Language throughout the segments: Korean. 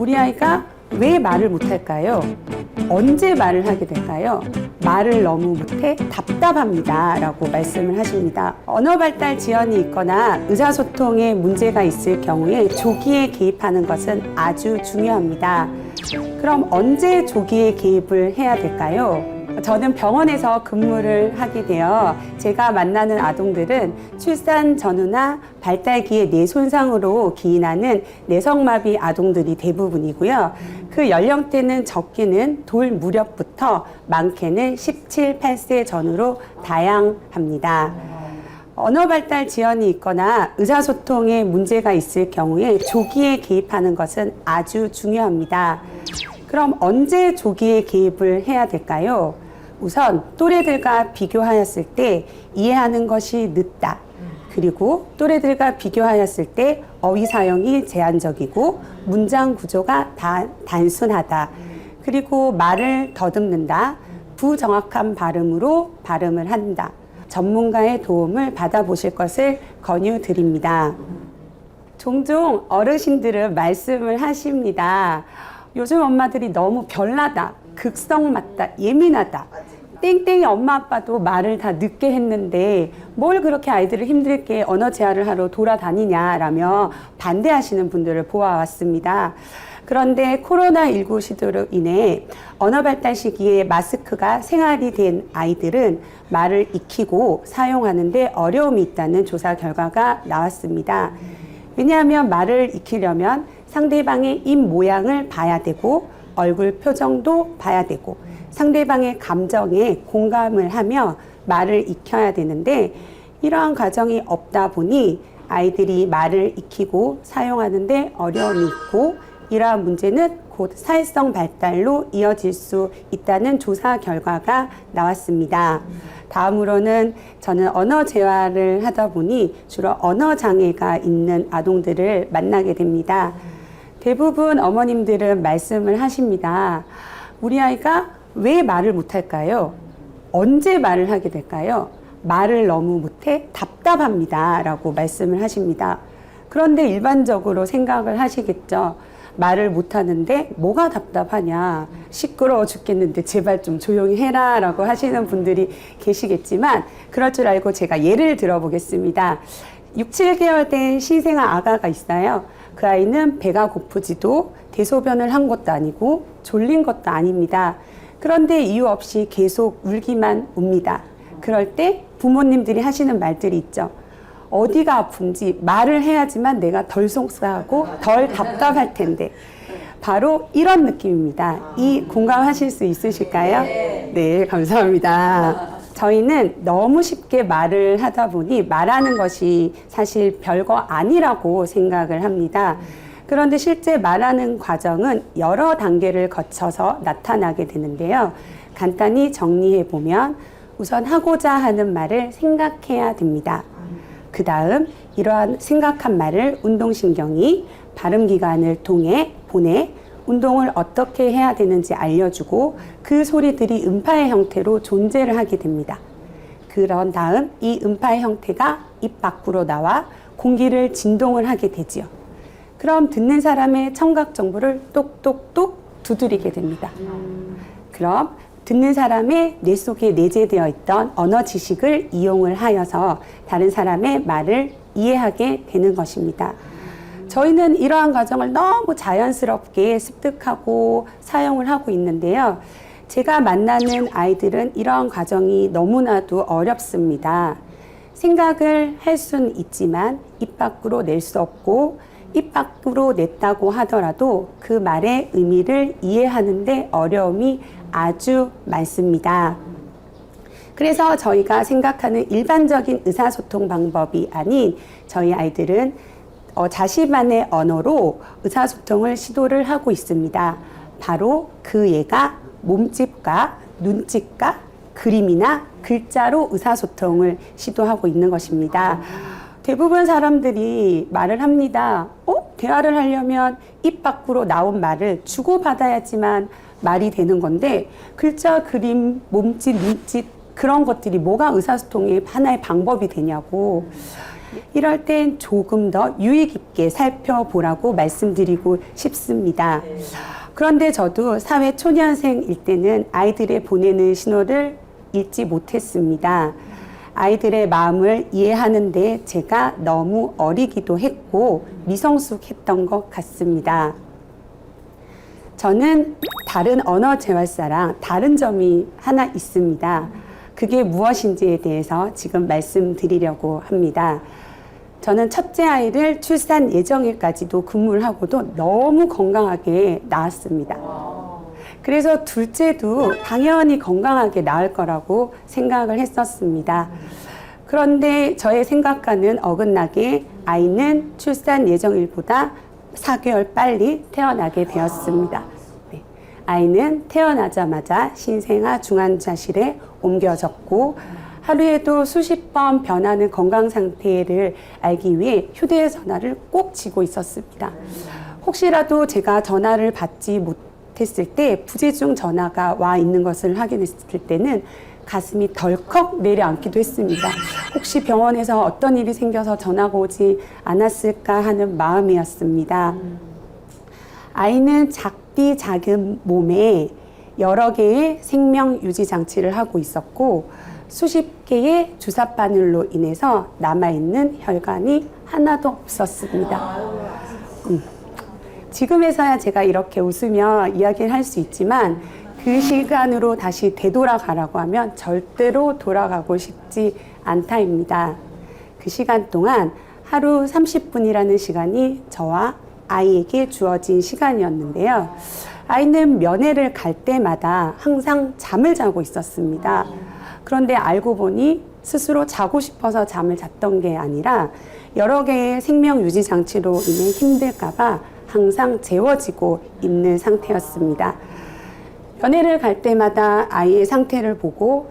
우리 아이가 왜 말을 못할까요? 언제 말을 하게 될까요? 말을 너무 못해 답답합니다 라고 말씀을 하십니다. 언어 발달 지연이 있거나 의사소통에 문제가 있을 경우에 조기에 개입하는 것은 아주 중요합니다. 그럼 언제 조기에 개입을 해야 될까요? 저는 병원에서 근무를 하게 되어 제가 만나는 아동들은 출산 전후나 발달기의 뇌 손상으로 기인하는 내성마비 아동들이 대부분이고요. 그 연령대는 적게는 돌 무렵부터 많게는 17, 8세 전후로 다양합니다. 언어 발달 지연이 있거나 의사소통에 문제가 있을 경우에 조기에 개입하는 것은 아주 중요합니다. 그럼 언제 조기에 개입을 해야 될까요? 우선 또래들과 비교하였을 때 이해하는 것이 늦다. 그리고 또래들과 비교하였을 때 어휘 사용이 제한적이고 문장 구조가 단순하다. 그리고 말을 더듬는다. 부정확한 발음으로 발음을 한다. 전문가의 도움을 받아보실 것을 권유드립니다. 종종 어르신들은 말씀을 하십니다. 요즘 엄마들이 너무 별나다, 극성 맞다, 예민하다. 땡땡이 엄마 아빠도 말을 다 늦게 했는데 뭘 그렇게 아이들을 힘들게 언어 재활을 하러 돌아다니냐라며 반대하시는 분들을 보아왔습니다. 그런데 코로나19 시대로 인해 언어 발달 시기에 마스크가 생활이 된 아이들은 말을 익히고 사용하는데 어려움이 있다는 조사 결과가 나왔습니다. 왜냐하면 말을 익히려면 상대방의 입 모양을 봐야 되고 얼굴 표정도 봐야 되고 상대방의 감정에 공감을 하며 말을 익혀야 되는데 이러한 과정이 없다 보니 아이들이 말을 익히고 사용하는데 어려움이 있고 이러한 문제는 곧 사회성 발달로 이어질 수 있다는 조사 결과가 나왔습니다. 다음으로는 저는 언어 재활을 하다 보니 주로 언어 장애가 있는 아동들을 만나게 됩니다. 대부분 어머님들은 말씀을 하십니다. 우리 아이가 왜 말을 못할까요? 언제 말을 하게 될까요? 말을 너무 못해 답답합니다 라고 말씀을 하십니다. 그런데 일반적으로 생각을 하시겠죠. 말을 못하는데 뭐가 답답하냐, 시끄러워 죽겠는데 제발 좀 조용히 해라 라고 하시는 분들이 계시겠지만 그럴 줄 알고 제가 예를 들어보겠습니다. 6, 7개월 된 신생아 아가가 있어요. 그 아이는 배가 고프지도 대소변을 한 것도 아니고 졸린 것도 아닙니다. 그런데 이유 없이 계속 울기만 웁니다. 그럴 때 부모님들이 하시는 말들이 있죠. 어디가 아픈지 말을 해야지만 내가 덜 속상하고 덜 답답할 텐데. 바로 이런 느낌입니다. 이 공감하실 수 있으실까요? 네, 감사합니다. 저희는 너무 쉽게 말을 하다 보니 말하는 것이 사실 별거 아니라고 생각을 합니다. 그런데 실제 말하는 과정은 여러 단계를 거쳐서 나타나게 되는데요. 간단히 정리해 보면 우선 하고자 하는 말을 생각해야 됩니다. 그 다음 이러한 생각한 말을 운동신경이 발음기관을 통해 보내 운동을 어떻게 해야 되는지 알려주고 그 소리들이 음파의 형태로 존재를 하게 됩니다. 그런 다음 이 음파의 형태가 입 밖으로 나와 공기를 진동을 하게 되지요. 그럼 듣는 사람의 청각 정보를 똑똑똑 두드리게 됩니다. 그럼 듣는 사람의 뇌 속에 내재되어 있던 언어 지식을 이용을 하여서 다른 사람의 말을 이해하게 되는 것입니다. 저희는 이러한 과정을 너무 자연스럽게 습득하고 사용을 하고 있는데요. 제가 만나는 아이들은 이러한 과정이 너무나도 어렵습니다. 생각을 할 수는 있지만 입 밖으로 낼 수 없고 입 밖으로 냈다고 하더라도 그 말의 의미를 이해하는데 어려움이 아주 많습니다. 그래서 저희가 생각하는 일반적인 의사소통 방법이 아닌 저희 아이들은 자신만의 언어로 의사소통을 시도를 하고 있습니다. 바로 그 예가 몸짓과 눈짓과 그림이나 글자로 의사소통을 시도하고 있는 것입니다. 대부분 사람들이 말을 합니다. 대화를 하려면 입 밖으로 나온 말을 주고받아야지만 말이 되는 건데 글자, 그림, 몸짓, 눈짓 그런 것들이 뭐가 의사소통의 하나의 방법이 되냐고. 이럴 땐 조금 더 유의 깊게 살펴보라고 말씀드리고 싶습니다. 그런데 저도 사회 초년생일 때는 아이들의 보내는 신호를 읽지 못했습니다. 아이들의 마음을 이해하는데 제가 너무 어리기도 했고 미성숙했던 것 같습니다. 저는 다른 언어 재활사랑 다른 점이 하나 있습니다. 그게 무엇인지에 대해서 지금 말씀드리려고 합니다. 저는 첫째 아이를 출산 예정일까지도 근무를 하고도 너무 건강하게 낳았습니다. 그래서 둘째도 당연히 건강하게 낳을 거라고 생각을 했었습니다. 그런데 저의 생각과는 어긋나게 아이는 출산 예정일보다 4개월 빨리 태어나게 되었습니다. 네. 아이는 태어나자마자 신생아 중환자실에 옮겨졌고 하루에도 수십 번 변하는 건강 상태를 알기 위해 휴대전화를 꼭 쥐고 있었습니다. 혹시라도 제가 전화를 받지 못했을 때 부재중 전화가 와 있는 것을 확인했을 때는 가슴이 덜컥 내려앉기도 했습니다. 혹시 병원에서 어떤 일이 생겨서 전화가 오지 않았을까 하는 마음이었습니다. 아이는 작디 작은 몸에 여러 개의 생명 유지 장치를 하고 있었고 수십 개의 주사 바늘로 인해서 남아있는 혈관이 하나도 없었습니다. 지금에서야 제가 이렇게 웃으며 이야기를 할 수 있지만 그 시간으로 다시 되돌아가라고 하면 절대로 돌아가고 싶지 않다입니다. 그 시간 동안 하루 30분이라는 시간이 저와 아이에게 주어진 시간이었는데요. 아이는 면회를 갈 때마다 항상 잠을 자고 있었습니다. 그런데 알고 보니 스스로 자고 싶어서 잠을 잤던 게 아니라 여러 개의 생명 유지 장치로 인해 힘들까봐 항상 재워지고 있는 상태였습니다. 면회를 갈 때마다 아이의 상태를 보고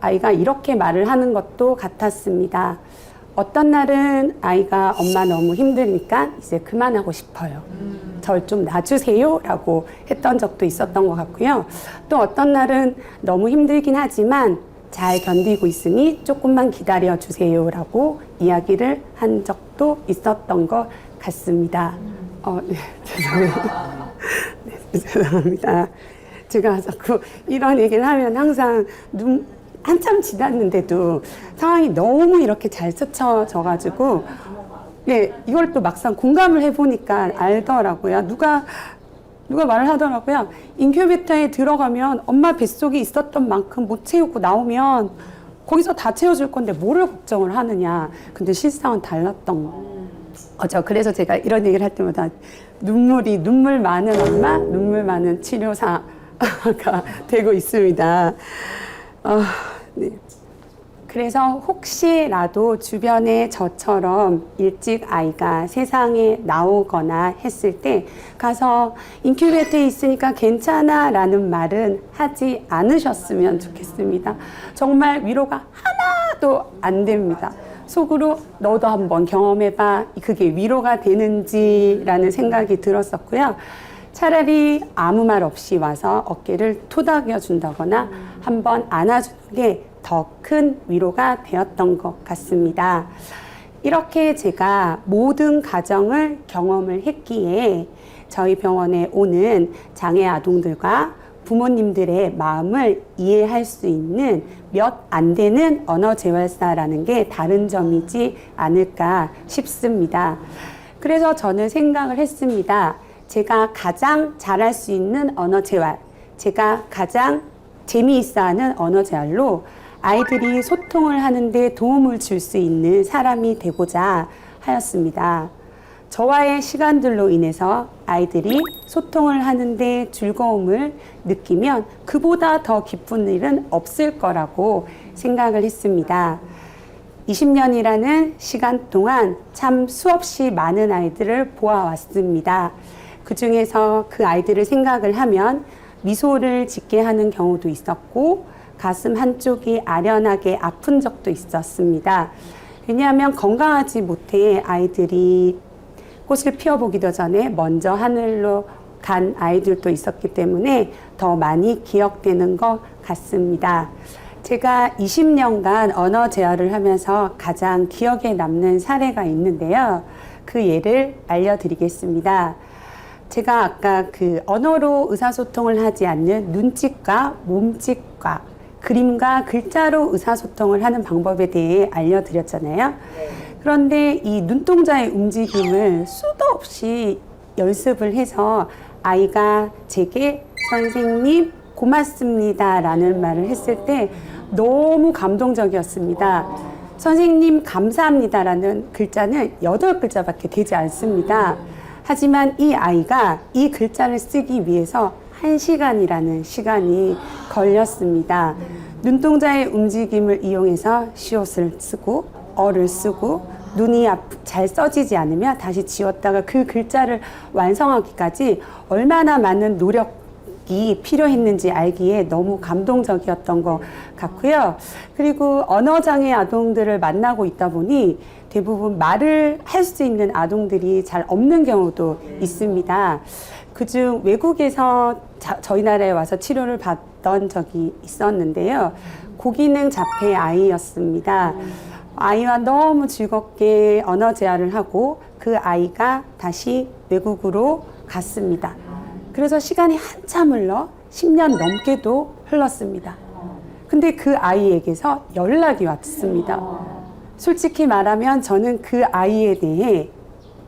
아이가 이렇게 말을 하는 것도 같았습니다. 어떤 날은 아이가 엄마 너무 힘드니까 이제 그만하고 싶어요. 절 좀 놔주세요 라고 했던 적도 있었던 것 같고요. 또 어떤 날은 너무 힘들긴 하지만 잘 견디고 있으니 조금만 기다려 주세요 라고 이야기를 한 적도 있었던 것 같습니다. 네, 죄송합니다. 네, 죄송합니다. 제가 자꾸 이런 얘기를 하면 항상 한참 지났는데도 상황이 너무 이렇게 잘 스쳐져가지고 네, 이걸 또 막상 공감을 해보니까 알더라고요. 누가 말을 하더라고요. 인큐베이터에 들어가면 엄마 뱃속에 있었던 만큼 못 채우고 나오면 거기서 다 채워줄 건데 뭐를 걱정을 하느냐. 근데 실상은 달랐던 거죠. 그래서 제가 이런 얘기를 할 때마다 눈물 많은 엄마, 눈물 많은 치료사 가 되고 있습니다. 네. 그래서 혹시라도 주변에 저처럼 일찍 아이가 세상에 나오거나 했을 때 가서 인큐베이터에 있으니까 괜찮아 라는 말은 하지 않으셨으면 좋겠습니다. 정말 위로가 하나도 안 됩니다. 속으로 너도 한번 경험해봐. 그게 위로가 되는지라는 생각이 들었었고요. 차라리 아무 말 없이 와서 어깨를 토닥여 준다거나 한번 안아주는 게 더 큰 위로가 되었던 것 같습니다. 이렇게 제가 모든 가정을 경험을 했기에 저희 병원에 오는 장애 아동들과 부모님들의 마음을 이해할 수 있는 몇 안 되는 언어재활사라는 게 다른 점이지 않을까 싶습니다. 그래서 저는 생각을 했습니다. 제가 가장 잘할 수 있는 언어재활, 제가 가장 재미있어하는 언어재활로 아이들이 소통을 하는데 도움을 줄 수 있는 사람이 되고자 하였습니다. 저와의 시간들로 인해서 아이들이 소통을 하는데 즐거움을 느끼면 그보다 더 기쁜 일은 없을 거라고 생각을 했습니다. 20년이라는 시간 동안 참 수없이 많은 아이들을 보아왔습니다. 그 중에서 그 아이들을 생각을 하면 미소를 짓게 하는 경우도 있었고 가슴 한쪽이 아련하게 아픈 적도 있었습니다. 왜냐하면 건강하지 못해 아이들이 꽃을 피워보기도 전에 먼저 하늘로 간 아이들도 있었기 때문에 더 많이 기억되는 것 같습니다. 제가 20년간 언어 재활을 하면서 가장 기억에 남는 사례가 있는데요. 그 예를 알려드리겠습니다. 제가 아까 그 언어로 의사소통을 하지 않는 눈짓과 몸짓과 그림과 글자로 의사소통을 하는 방법에 대해 알려드렸잖아요. 그런데 이 눈동자의 움직임을 수도 없이 연습을 해서 아이가 제게 선생님 고맙습니다 라는 말을 했을 때 너무 감동적이었습니다. 선생님 감사합니다 라는 글자는 8글자밖에 되지 않습니다. 하지만 이 아이가 이 글자를 쓰기 위해서 1시간이라는 시간이 걸렸습니다. 눈동자의 움직임을 이용해서 시옷을 쓰고 어를 쓰고 눈이 잘 써지지 않으면 다시 지웠다가 그 글자를 완성하기까지 얼마나 많은 노력이 필요했는지 알기에 너무 감동적이었던 것 같고요. 그리고 언어장애 아동들을 만나고 있다 보니 대부분 말을 할 수 있는 아동들이 잘 없는 경우도 있습니다. 그중 외국에서 저희 나라에 와서 치료를 받던 적이 있었는데요. 고기능 자폐 아이였습니다. 아이와 너무 즐겁게 언어 재활을 하고 그 아이가 다시 외국으로 갔습니다. 그래서 시간이 한참 흘러 10년 넘게도 흘렀습니다. 근데 그 아이에게서 연락이 왔습니다. 솔직히 말하면 저는 그 아이에 대해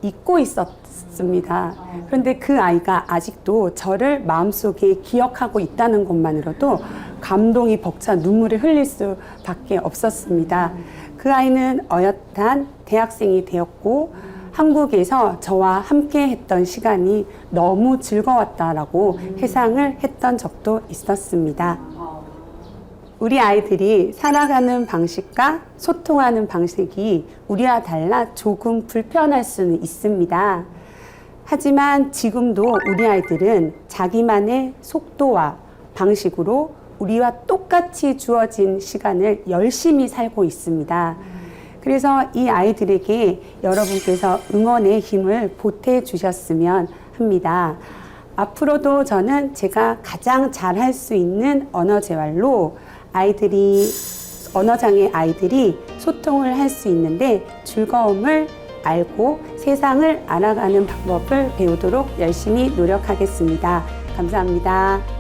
잊고 있었습니다. 그런데 그 아이가 아직도 저를 마음속에 기억하고 있다는 것만으로도 감동이 벅차 눈물을 흘릴 수밖에 없었습니다. 그 아이는 어엿한 대학생이 되었고 한국에서 저와 함께 했던 시간이 너무 즐거웠다라고 회상을 했던 적도 있었습니다. 우리 아이들이 살아가는 방식과 소통하는 방식이 우리와 달라 조금 불편할 수는 있습니다. 하지만 지금도 우리 아이들은 자기만의 속도와 방식으로 우리와 똑같이 주어진 시간을 열심히 살고 있습니다. 그래서 이 아이들에게 여러분께서 응원의 힘을 보태주셨으면 합니다. 앞으로도 저는 제가 가장 잘할 수 있는 언어 재활로 언어장애 아이들이 소통을 할 수 있는데 즐거움을 알고 세상을 알아가는 방법을 배우도록 열심히 노력하겠습니다. 감사합니다.